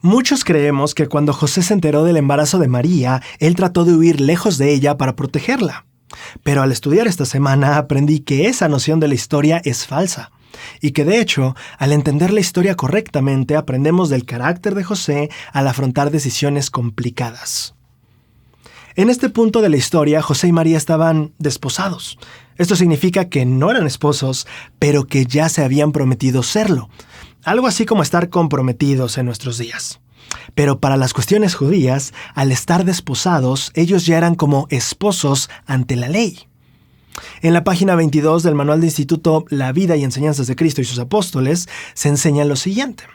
Muchos creemos que cuando José se enteró del embarazo de María, él trató de huir lejos de ella para protegerla. Pero al estudiar esta semana aprendí que esa noción de la historia es falsa. Y que de hecho, al entender la historia correctamente, aprendemos del carácter de José al afrontar decisiones complicadas. En este punto de la historia, José y María estaban desposados. Esto significa que no eran esposos, pero que ya se habían prometido serlo. Algo así como estar comprometidos en nuestros días. Pero para las cuestiones judías, al estar desposados, ellos ya eran como esposos ante la ley. En la página 22 del Manual de Instituto La vida y enseñanzas de Cristo y sus apóstoles, se enseña lo siguiente.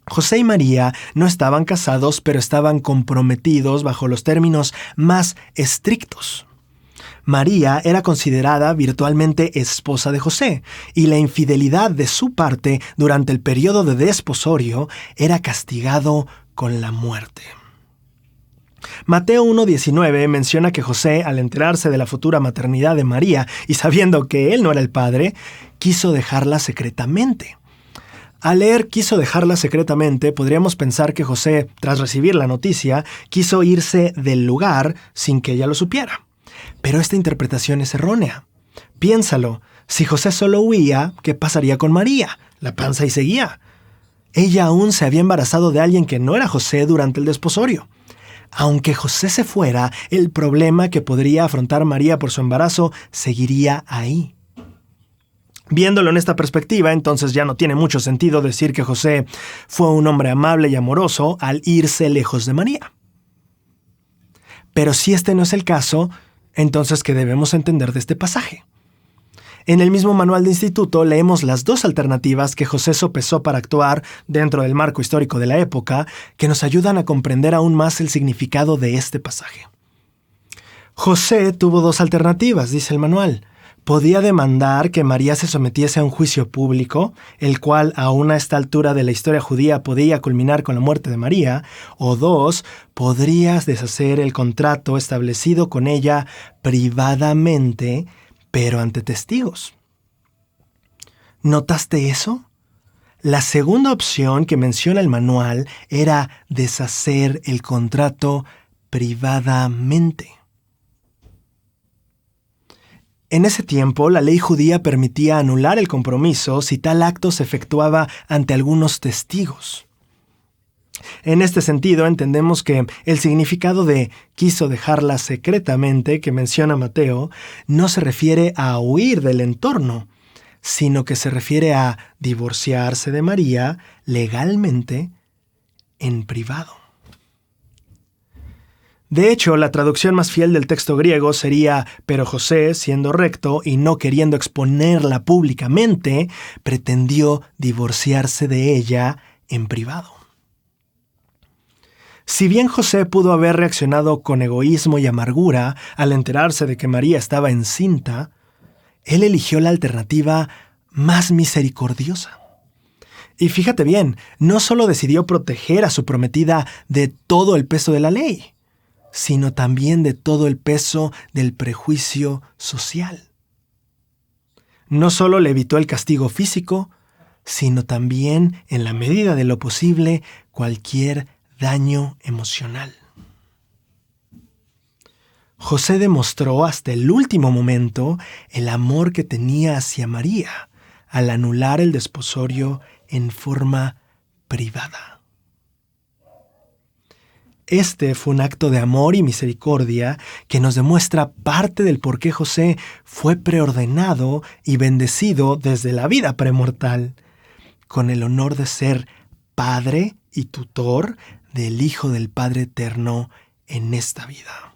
José y María no estaban casados, pero estaban comprometidos bajo los términos más estrictos. María era considerada virtualmente esposa de José, y la infidelidad de su parte durante el periodo de desposorio era castigado con la muerte. Mateo 1:19 menciona que José, al enterarse de la futura maternidad de María y sabiendo que él no era el padre, quiso dejarla secretamente. Al leer quiso dejarla secretamente, podríamos pensar que José, tras recibir la noticia, quiso irse del lugar sin que ella lo supiera. Pero esta interpretación es errónea. Piénsalo, si José solo huía, ¿qué pasaría con María? La panza y seguía. Ella aún se había embarazado de alguien que no era José durante el desposorio. Aunque José se fuera, el problema que podría afrontar María por su embarazo seguiría ahí. Viéndolo en esta perspectiva, entonces ya no tiene mucho sentido decir que José fue un hombre amable y amoroso al irse lejos de María. Pero si este no es el caso, entonces, ¿qué debemos entender de este pasaje? En el mismo manual de instituto leemos las dos alternativas que José sopesó para actuar dentro del marco histórico de la época, que nos ayudan a comprender aún más el significado de este pasaje. José tuvo dos alternativas, dice el manual. Podía demandar que María se sometiese a un juicio público, el cual aún a esta altura de la historia judía podía culminar con la muerte de María, o dos, podrías deshacer el contrato establecido con ella privadamente, pero ante testigos. ¿Notaste eso? La segunda opción que menciona el manual era deshacer el contrato privadamente. En ese tiempo, la ley judía permitía anular el compromiso si tal acto se efectuaba ante algunos testigos. En este sentido, entendemos que el significado de quiso dejarla secretamente que menciona Mateo no se refiere a huir del entorno, sino que se refiere a divorciarse de María legalmente en privado. De hecho, la traducción más fiel del texto griego sería, pero José, siendo recto y no queriendo exponerla públicamente, pretendió divorciarse de ella en privado. Si bien José pudo haber reaccionado con egoísmo y amargura al enterarse de que María estaba encinta, él eligió la alternativa más misericordiosa. Y fíjate bien, no solo decidió proteger a su prometida de todo el peso de la ley, sino también de todo el peso del prejuicio social. No solo le evitó el castigo físico, sino también, en la medida de lo posible, cualquier daño emocional. José demostró hasta el último momento el amor que tenía hacia María al anular el desposorio en forma privada. Este fue un acto de amor y misericordia que nos demuestra parte del por qué José fue preordenado y bendecido desde la vida premortal, con el honor de ser padre y tutor del Hijo del Padre Eterno en esta vida.